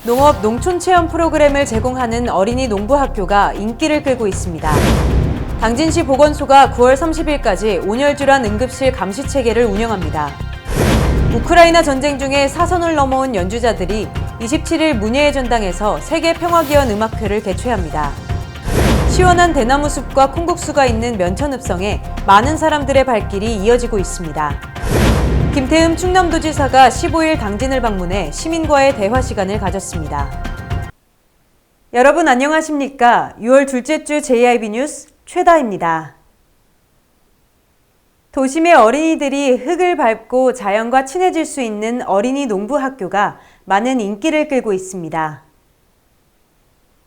농업 농촌 체험 프로그램을 제공하는 어린이 농부학교가 인기를 끌고 있습니다. 당진시 보건소가 9월 30일까지 온열질환 응급실 감시 체계를 운영합니다. 우크라이나 전쟁 중에 사선을 넘어온 연주자들이 27일 문예의 전당에서 세계평화기원 음악회를 개최합니다. 시원한 대나무 숲과 콩국수가 있는 면천읍성에 많은 사람들의 발길이 이어지고 있습니다. 김태흠 충남도지사가 15일 당진을 방문해 시민과의 대화 시간을 가졌습니다. 여러분 안녕하십니까? 6월 둘째 주 JIB 뉴스 최다입니다. 도심의 어린이들이 흙을 밟고 자연과 친해질 수 있는 어린이 농부학교가 많은 인기를 끌고 있습니다.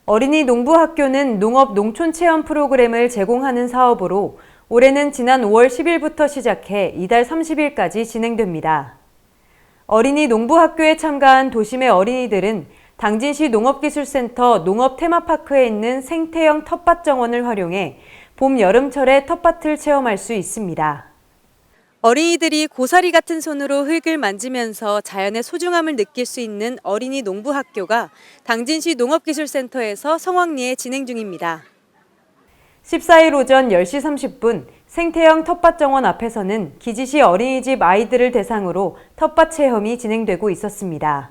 어린이 농부학교는 농업 농촌 체험 프로그램을 제공하는 사업으로 올해는 지난 5월 10일부터 시작해 이달 30일까지 진행됩니다. 어린이 농부학교에 참가한 도심의 어린이들은 당진시 농업기술센터 농업테마파크에 있는 생태형 텃밭 정원을 활용해 봄, 여름철에 텃밭을 체험할 수 있습니다. 어린이들이 고사리 같은 손으로 흙을 만지면서 자연의 소중함을 느낄 수 있는 어린이 농부학교가 당진시 농업기술센터에서 성황리에 진행 중입니다. 14일 오전 10시 30분 생태형 텃밭 정원 앞에서는 기지시 어린이집 아이들을 대상으로 텃밭 체험이 진행되고 있었습니다.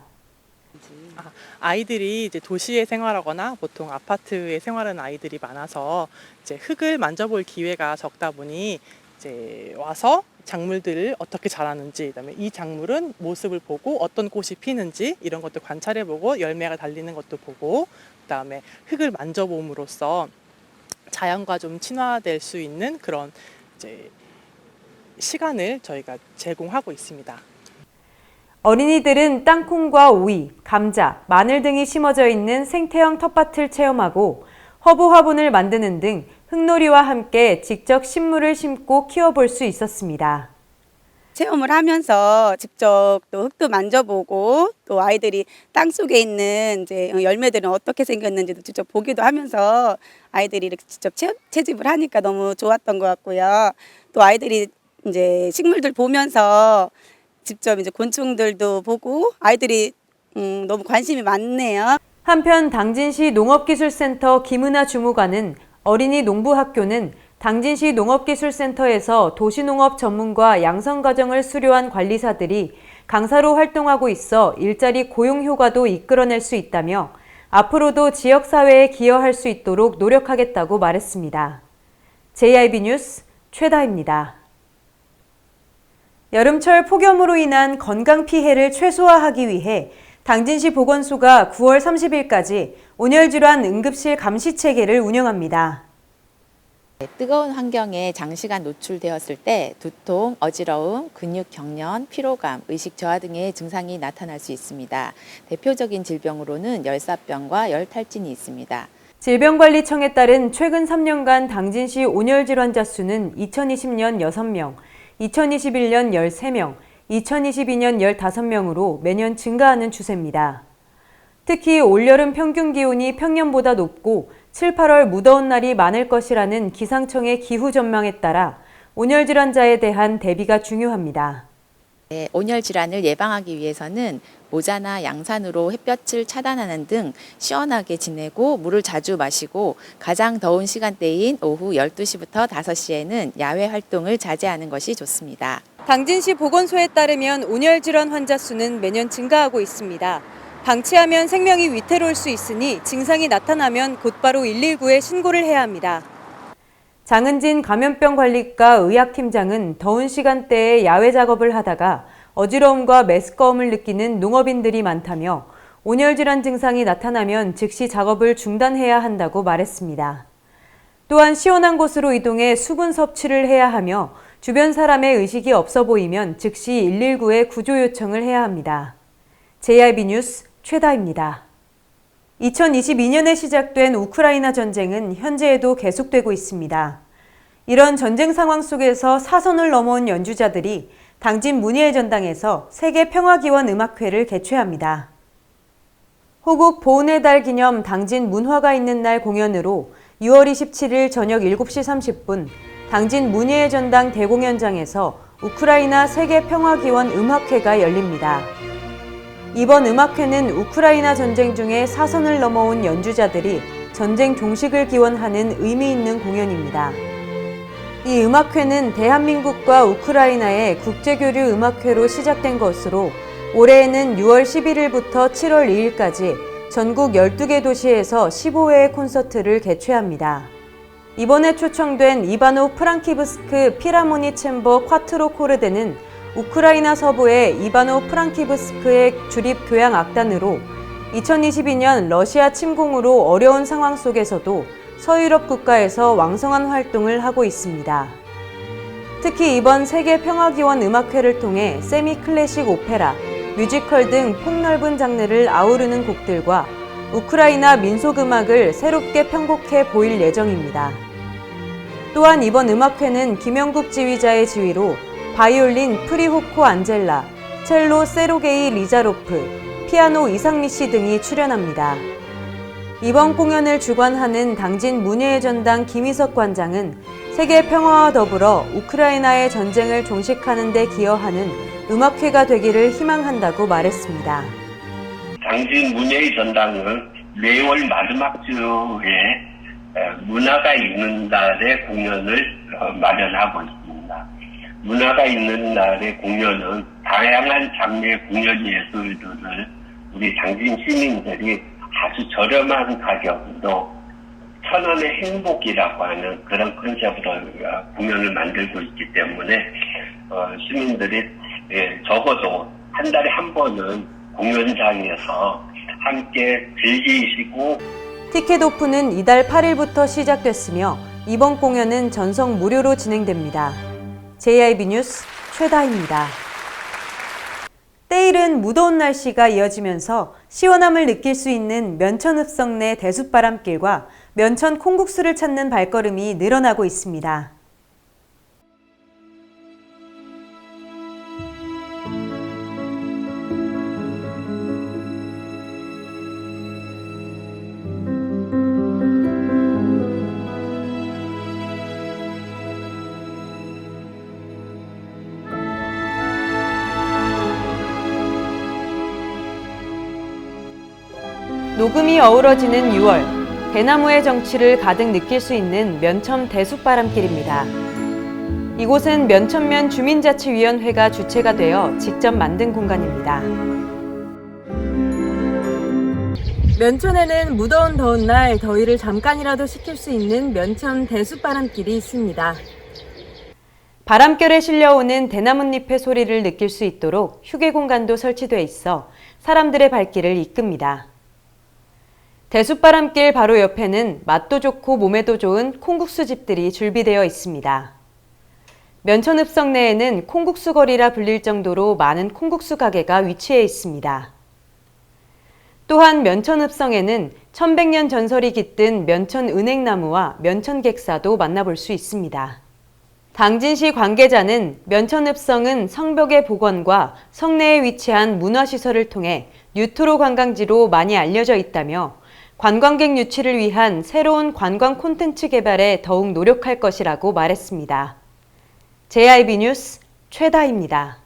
아이들이 이제 도시에 생활하거나 보통 아파트에 생활하는 아이들이 많아서 이제 흙을 만져볼 기회가 적다 보니 이제 와서 작물들을 어떻게 자라는지, 그다음에 이 작물은 모습을 보고 어떤 꽃이 피는지 이런 것도 관찰해보고 열매가 달리는 것도 보고, 그다음에 흙을 만져봄으로써 자연과 좀 친화될 수 있는 그런 이제 시간을 저희가 제공하고 있습니다. 어린이들은 땅콩과 오이, 감자, 마늘 등이 심어져 있는 생태형 텃밭을 체험하고 허브 화분을 만드는 등 흙놀이와 함께 직접 식물을 심고 키워볼 수 있었습니다. 체험을 하면서 직접 또 흙도 만져보고 또 아이들이 땅 속에 있는 이제 열매들은 어떻게 생겼는지도 직접 보기도 하면서 아이들이 이렇게 직접 채집을 하니까 너무 좋았던 것 같고요. 또 아이들이 이제 식물들 보면서 직접 이제 곤충들도 보고 아이들이 너무 관심이 많네요. 한편 당진시 농업기술센터 김은하 주무관은 어린이 농부학교는 당진시 농업기술센터에서 도시농업 전문과 양성과정을 수료한 관리사들이 강사로 활동하고 있어 일자리 고용 효과도 이끌어낼 수 있다며 앞으로도 지역사회에 기여할 수 있도록 노력하겠다고 말했습니다. JIB 뉴스 최다입니다. 여름철 폭염으로 인한 건강 피해를 최소화하기 위해 당진시 보건소가 9월 30일까지 온열질환 응급실 감시 체계를 운영합니다. 뜨거운 환경에 장시간 노출되었을 때 두통, 어지러움, 근육 경련, 피로감, 의식 저하 등의 증상이 나타날 수 있습니다. 대표적인 질병으로는 열사병과 열탈진이 있습니다. 질병관리청에 따른 최근 3년간 당진시 온열질환자 수는 2020년 6명, 2021년 13명, 2022년 15명으로 매년 증가하는 추세입니다. 특히 올여름 평균 기온이 평년보다 높고 7, 8월 무더운 날이 많을 것이라는 기상청의 기후 전망에 따라 온열질환자에 대한 대비가 중요합니다. 온열 질환을 예방하기 위해서는 모자나 양산으로 햇볕을 차단하는 등 시원하게 지내고 물을 자주 마시고 가장 더운 시간대인 오후 12시부터 5시에는 야외 활동을 자제하는 것이 좋습니다. 당진시 보건소에 따르면 온열질환 환자 수는 매년 증가하고 있습니다. 방치하면 생명이 위태로울 수 있으니 증상이 나타나면 곧바로 119에 신고를 해야 합니다. 장은진 감염병관리과 의학팀장은 더운 시간대에 야외 작업을 하다가 어지러움과 메스꺼움을 느끼는 농업인들이 많다며 온열질환 증상이 나타나면 즉시 작업을 중단해야 한다고 말했습니다. 또한 시원한 곳으로 이동해 수분 섭취를 해야 하며 주변 사람의 의식이 없어 보이면 즉시 119에 구조 요청을 해야 합니다. JIB 뉴스 최다입니다. 2022년에 시작된 우크라이나 전쟁은 현재에도 계속되고 있습니다. 이런 전쟁 상황 속에서 사선을 넘어온 연주자들이 당진 문예의 전당에서 세계평화기원 음악회를 개최합니다. 호국 보훈의 달 기념 당진 문화가 있는 날 공연으로 6월 27일 저녁 7시 30분 당진 문예의 전당 대공연장에서 우크라이나 세계평화기원 음악회가 열립니다. 이번 음악회는 우크라이나 전쟁 중에 사선을 넘어온 연주자들이 전쟁 종식을 기원하는 의미 있는 공연입니다. 이 음악회는 대한민국과 우크라이나의 국제교류 음악회로 시작된 것으로 올해에는 6월 11일부터 7월 2일까지 전국 12개 도시에서 15회의 콘서트를 개최합니다. 이번에 초청된 이바노 프랑키브스크 피라모니 챔버 콰트로 코르데는 우크라이나 서부의 이바노 프랑키브스크의 주립 교향 악단으로 2022년 러시아 침공으로 어려운 상황 속에서도 서유럽 국가에서 왕성한 활동을 하고 있습니다. 특히 이번 세계평화기원 음악회를 통해 세미 클래식 오페라, 뮤지컬 등 폭넓은 장르를 아우르는 곡들과 우크라이나 민속음악을 새롭게 편곡해 보일 예정입니다. 또한 이번 음악회는 김영국 지휘자의 지휘로 바이올린 프리호코 안젤라, 첼로 세로게이 리자로프, 피아노 이상미 씨 등이 출연합니다. 이번 공연을 주관하는 당진 문예의 전당 김희석 관장은 세계 평화와 더불어 우크라이나의 전쟁을 종식하는 데 기여하는 음악회가 되기를 희망한다고 말했습니다. 당진 문예의 전당은 매월 마지막 주에 문화가 있는 날의 공연을 마련하고 있습니다. 문화가 있는 날의 공연은 다양한 장르의 공연 예술들을 우리 당진 시민들이 아주 저렴한 가격으로 1,000원의 행복이라고 하는 그런 컨셉으로 공연을 만들고 있기 때문에 시민들이 적어도 한 달에 한 번은 공연장에서 함께 즐기시고. 티켓 오픈은 이달 8일부터 시작됐으며 이번 공연은 전석 무료로 진행됩니다. JIB 뉴스 최다희입니다. 때이른 무더운 날씨가 이어지면서 시원함을 느낄 수 있는 면천읍성 내 대숫바람길과 면천 콩국수를 찾는 발걸음이 늘어나고 있습니다. 녹음이 어우러지는 6월, 대나무의 정취를 가득 느낄 수 있는 면천 대숫바람길입니다. 이곳은 면천면 주민자치위원회가 주체가 되어 직접 만든 공간입니다. 면천에는 무더운 더운 날 더위를 잠깐이라도 식힐 수 있는 면천 대숫바람길이 있습니다. 바람결에 실려오는 대나뭇잎의 소리를 느낄 수 있도록 휴게 공간도 설치돼 있어 사람들의 발길을 이끕니다. 대숫바람길 바로 옆에는 맛도 좋고 몸에도 좋은 콩국수 집들이 줄비되어 있습니다. 면천읍성 내에는 콩국수 거리라 불릴 정도로 많은 콩국수 가게가 위치해 있습니다. 또한 면천읍성에는 1100년 전설이 깃든 면천은행나무와 면천객사도 만나볼 수 있습니다. 당진시 관계자는 면천읍성은 성벽의 복원과 성내에 위치한 문화시설을 통해 뉴트로 관광지로 많이 알려져 있다며 관광객 유치를 위한 새로운 관광 콘텐츠 개발에 더욱 노력할 것이라고 말했습니다. JIB 뉴스 최다희입니다.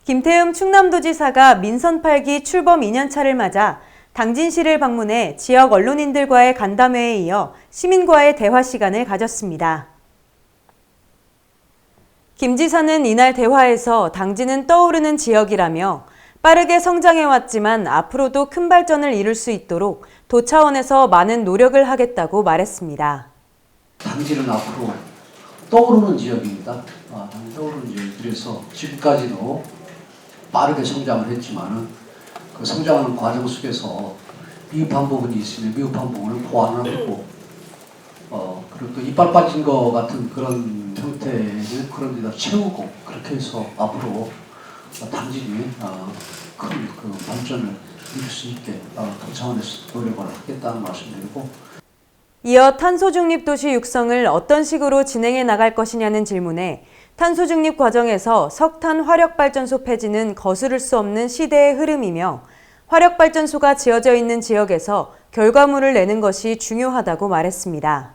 김태흠 충남도지사가 민선 8기 출범 2년차를 맞아 당진시를 방문해 지역 언론인들과의 간담회에 이어 시민과의 대화 시간을 가졌습니다. 김 지사는 이날 대화에서 당진은 떠오르는 지역이라며 빠르게 성장해왔지만 앞으로도 큰 발전을 이룰 수 있도록 도 차원에서 많은 노력을 하겠다고 말했습니다. 당진은 앞으로 떠오르는 지역입니다. 떠오르는 지역. 그래서 지금까지도 빠르게 성장을 했지만은 그 성장하는 과정 속에서 미흡한 부분이 있으면 미흡한 부분을 보완하고 그리고 또 이빨 빠진 것 같은 그런 형태를 그런 데다 채우고 그렇게 해서 앞으로 당진이 큰 그 발전을 이룰 수 있게 도 차원에서 노력을 하겠다는 말씀드리고. 이어 탄소중립도시 육성을 어떤 식으로 진행해 나갈 것이냐는 질문에 탄소중립 과정에서 석탄 화력발전소 폐지는 거스를 수 없는 시대의 흐름이며 화력발전소가 지어져 있는 지역에서 결과물을 내는 것이 중요하다고 말했습니다.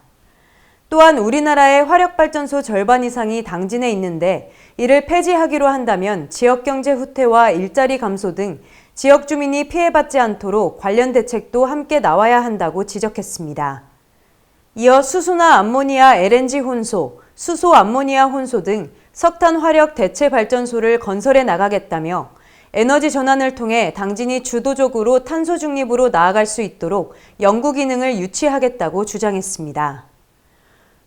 또한 우리나라의 화력발전소 절반 이상이 당진에 있는데 이를 폐지하기로 한다면 지역경제 후퇴와 일자리 감소 등 지역 주민이 피해받지 않도록 관련 대책도 함께 나와야 한다고 지적했습니다. 이어 수소나 암모니아 LNG 혼소, 수소 암모니아 혼소 등 석탄 화력 대체 발전소를 건설해 나가겠다며 에너지 전환을 통해 당진이 주도적으로 탄소 중립으로 나아갈 수 있도록 연구 기능을 유치하겠다고 주장했습니다.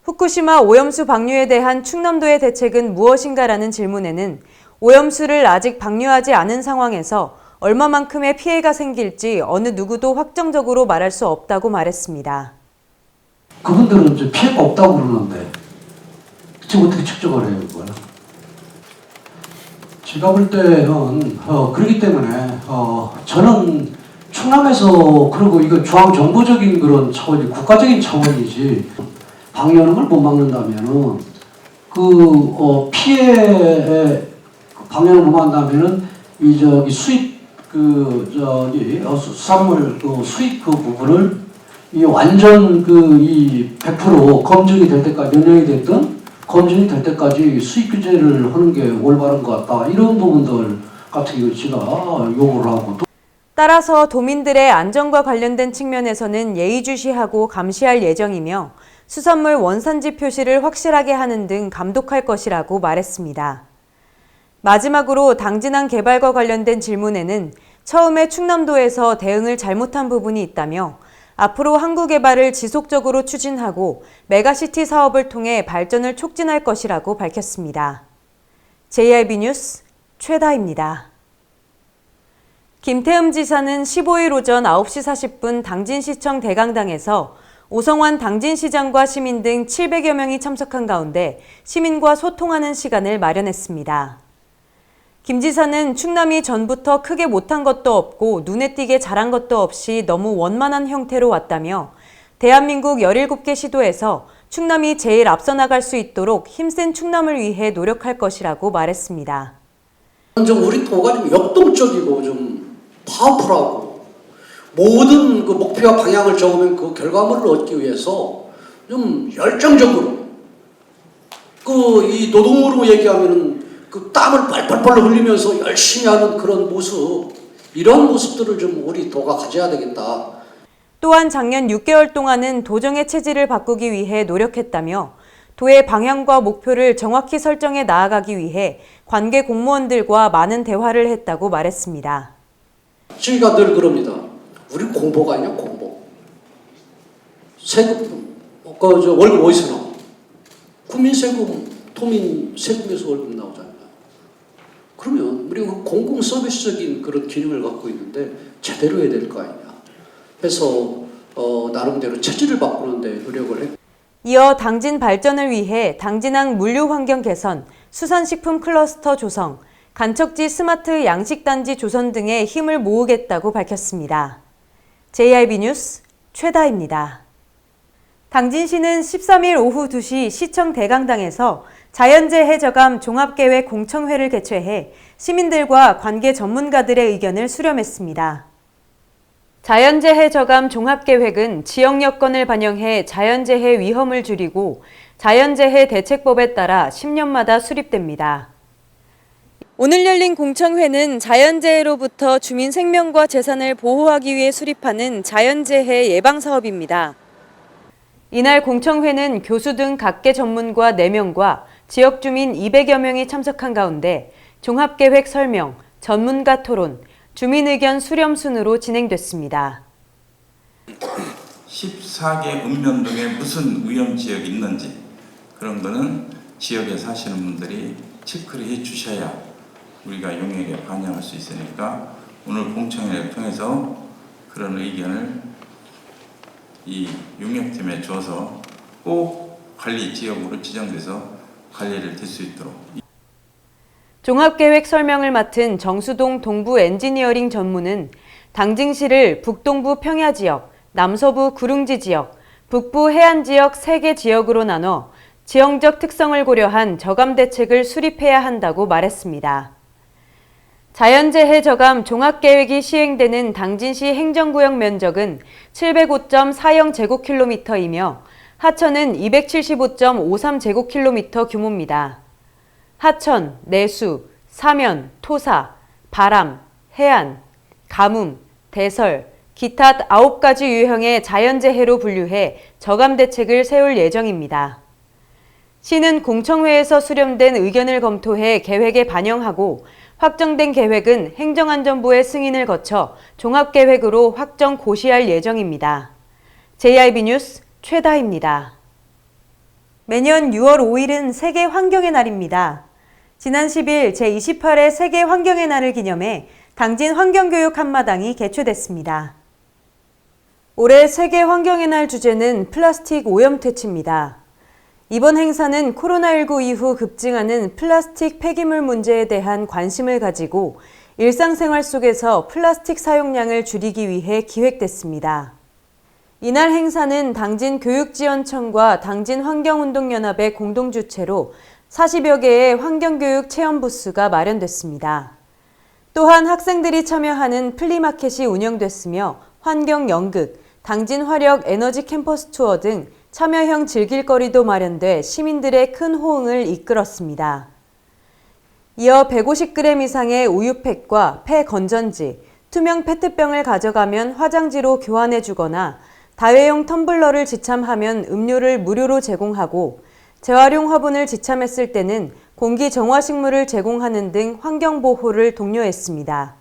후쿠시마 오염수 방류에 대한 충남도의 대책은 무엇인가라는 질문에는 오염수를 아직 방류하지 않은 상황에서 얼마만큼의 피해가 생길지 어느 누구도 확정적으로 말할 수 없다고 말했습니다. 그분들은 이제 피해가 없다고 그러는데 지금 어떻게 측정을 해요, 그걸? 제가 볼 때는 그렇기 때문에 저는 충남에서 그리고 이거 중앙 정부적인 그런 차원이 국가적인 차원이지 방류하는 걸 못 막는다면은 피해 방류를 못 막는다면은 이 수입 수산물 수입 부분을 이 완전 이 100% 검증이 될 때까지 몇 년이 됐든 검증이 될 때까지 수입 규제를 하는 게 올바른 것 같다. 이런 부분들 같은 경우 제가 요구를 하고 따라서 도민들의 안전과 관련된 측면에서는 예의주시하고 감시할 예정이며 수산물 원산지 표시를 확실하게 하는 등 감독할 것이라고 말했습니다. 마지막으로 당진항 개발과 관련된 질문에는 처음에 충남도에서 대응을 잘못한 부분이 있다며 앞으로 항구 개발을 지속적으로 추진하고 메가시티 사업을 통해 발전을 촉진할 것이라고 밝혔습니다. JRB 뉴스 최다입니다. 김태흠 지사는 15일 오전 9시 40분 당진시청 대강당에서 오성환 당진시장과 시민 등 700여 명이 참석한 가운데 시민과 소통하는 시간을 마련했습니다. 김 지사는 충남이 전부터 크게 못한 것도 없고 눈에 띄게 잘한 것도 없이 너무 원만한 형태로 왔다며 대한민국 17개 시도에서 충남이 제일 앞서 나갈 수 있도록 힘센 충남을 위해 노력할 것이라고 말했습니다. 우리 도가 좀 역동적이고 좀 파워풀하고 모든 그 목표와 방향을 정하면 그 결과물을 얻기 위해서 좀 열정적으로 이 노동으로 얘기하면은 그 땀을 빨빨빨 흘리면서 열심히 하는 그런 모습, 이런 모습들을 좀 우리 도가 가져야 되겠다. 또한 작년 6개월 동안은 도정의 체질을 바꾸기 위해 노력했다며 도의 방향과 목표를 정확히 설정해 나아가기 위해 관계 공무원들과 많은 대화를 했다고 말했습니다. 저희가 늘 그럽니다. 우리 공보가 아니냐, 공보. 세금, 월급 어디서 나와? 국민 세금, 도민 세금에서 월급 나오잖아요. 그러면 우리가 공공 서비스적인 그런 기능을 갖고 있는데 제대로 해야 될 거 아니냐. 해서 나름대로 체질을 바꾸는데 노력을 했고. 이어 당진 발전을 위해 당진항 물류 환경 개선, 수산식품 클러스터 조성, 간척지 스마트 양식단지 조선 등에 힘을 모으겠다고 밝혔습니다. JRB 뉴스 최다입니다. 당진시는 13일 오후 2시 시청 대강당에서 자연재해 저감 종합계획 공청회를 개최해 시민들과 관계 전문가들의 의견을 수렴했습니다. 자연재해 저감 종합계획은 지역 여건을 반영해 자연재해 위험을 줄이고 자연재해 대책법에 따라 10년마다 수립됩니다. 오늘 열린 공청회는 자연재해로부터 주민 생명과 재산을 보호하기 위해 수립하는 자연재해 예방사업입니다. 이날 공청회는 교수 등 각계 전문가 4명과 지역 주민 200여 명이 참석한 가운데 종합계획 설명, 전문가 토론, 주민 의견 수렴 순으로 진행됐습니다. 14개 읍면동에 무슨 위험 지역이 있는지 그런 거는 지역에 사시는 분들이 체크를 해 주셔야 우리가 용역에 반영할 수 있으니까 오늘 공청회를 통해서 그런 의견을 이 용역팀에 줘서 꼭 관리 지역으로 지정돼서 관리를 될 수 있도록. 종합계획 설명을 맡은 정수동 동부 엔지니어링 전무는 당진시를 북동부 평야지역, 남서부 구릉지 지역, 북부 해안지역 3개 지역으로 나눠 지형적 특성을 고려한 저감 대책을 수립해야 한다고 말했습니다. 자연재해 저감 종합계획이 시행되는 당진시 행정구역 면적은 705.40제곱킬로미터이며 하천은 275.53제곱킬로미터 규모입니다. 하천, 내수, 사면, 토사, 바람, 해안, 가뭄, 대설, 기타 9가지 유형의 자연재해로 분류해 저감 대책을 세울 예정입니다. 시는 공청회에서 수렴된 의견을 검토해 계획에 반영하고 확정된 계획은 행정안전부의 승인을 거쳐 종합계획으로 확정 고시할 예정입니다. JIB 뉴스 최다희입니다. 매년 6월 5일은 세계 환경의 날입니다. 지난 10일 제28회 세계 환경의 날을 기념해 당진 환경교육 한마당이 개최됐습니다. 올해 세계 환경의 날 주제는 플라스틱 오염 퇴치입니다. 이번 행사는 코로나19 이후 급증하는 플라스틱 폐기물 문제에 대한 관심을 가지고 일상생활 속에서 플라스틱 사용량을 줄이기 위해 기획됐습니다. 이날 행사는 당진 교육지원청과 당진 환경운동연합의 공동 주최로 40여 개의 환경교육 체험 부스가 마련됐습니다. 또한 학생들이 참여하는 플리마켓이 운영됐으며 환경연극, 당진 화력 에너지 캠퍼스 투어 등 참여형 즐길거리도 마련돼 시민들의 큰 호응을 이끌었습니다. 이어 150g 이상의 우유팩과 폐 건전지, 투명 페트병을 가져가면 화장지로 교환해주거나 다회용 텀블러를 지참하면 음료를 무료로 제공하고 재활용 화분을 지참했을 때는 공기 정화식물을 제공하는 등 환경보호를 독려했습니다.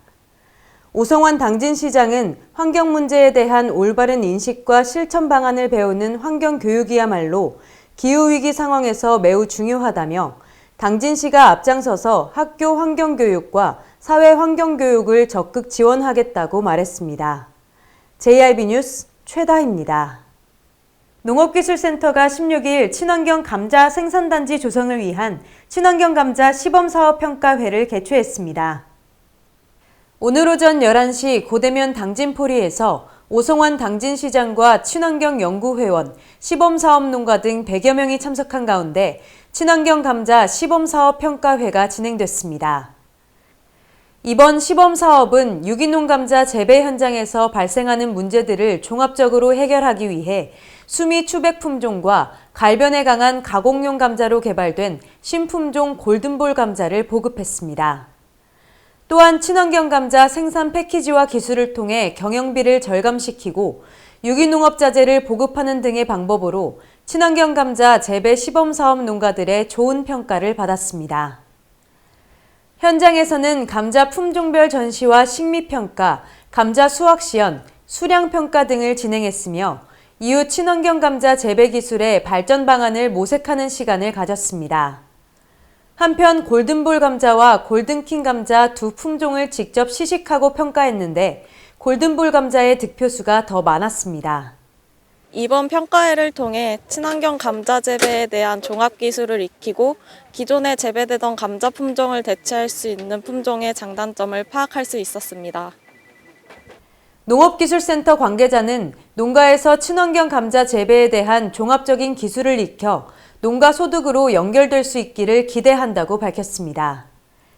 오성환 당진시장은 환경 문제에 대한 올바른 인식과 실천 방안을 배우는 환경교육이야말로 기후위기 상황에서 매우 중요하다며 당진시가 앞장서서 학교 환경교육과 사회 환경교육을 적극 지원하겠다고 말했습니다. JIB 뉴스 최다희입니다. 농업기술센터가 16일 친환경 감자 생산단지 조성을 위한 친환경 감자 시범사업 평가회를 개최했습니다. 오늘 오전 11시 고대면 당진포리에서 오성환 당진시장과 친환경 연구회원, 시범사업농가 등 100여 명이 참석한 가운데 친환경 감자 시범사업 평가회가 진행됐습니다. 이번 시범사업은 유기농 감자 재배 현장에서 발생하는 문제들을 종합적으로 해결하기 위해 수미 추백 품종과 갈변에 강한 가공용 감자로 개발된 신품종 골든볼 감자를 보급했습니다. 또한 친환경 감자 생산 패키지화 기술을 통해 경영비를 절감시키고 유기농업 자재를 보급하는 등의 방법으로 친환경 감자 재배 시범사업 농가들의 좋은 평가를 받았습니다. 현장에서는 감자 품종별 전시와 식미평가, 감자 수확시연, 수량평가 등을 진행했으며 이후 친환경 감자 재배 기술의 발전 방안을 모색하는 시간을 가졌습니다. 한편 골든볼 감자와 골든킹 감자 두 품종을 직접 시식하고 평가했는데 골든볼 감자의 득표수가 더 많았습니다. 이번 평가회를 통해 친환경 감자 재배에 대한 종합기술을 익히고 기존에 재배되던 감자 품종을 대체할 수 있는 품종의 장단점을 파악할 수 있었습니다. 농업기술센터 관계자는 농가에서 친환경 감자 재배에 대한 종합적인 기술을 익혀 농가 소득으로 연결될 수 있기를 기대한다고 밝혔습니다.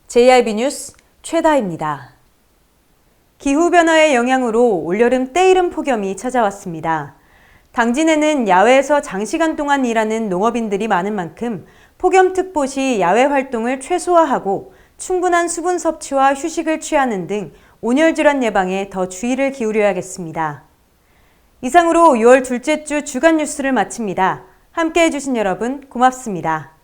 JIB 뉴스 최다희입니다. 기후변화의 영향으로 올여름 때이른 폭염이 찾아왔습니다. 당진에는 야외에서 장시간 동안 일하는 농업인들이 많은 만큼 폭염특보 시 야외 활동을 최소화하고 충분한 수분 섭취와 휴식을 취하는 등 온열 질환 예방에 더 주의를 기울여야겠습니다. 이상으로 6월 둘째 주 주간 뉴스를 마칩니다. 함께해 주신 여러분 고맙습니다.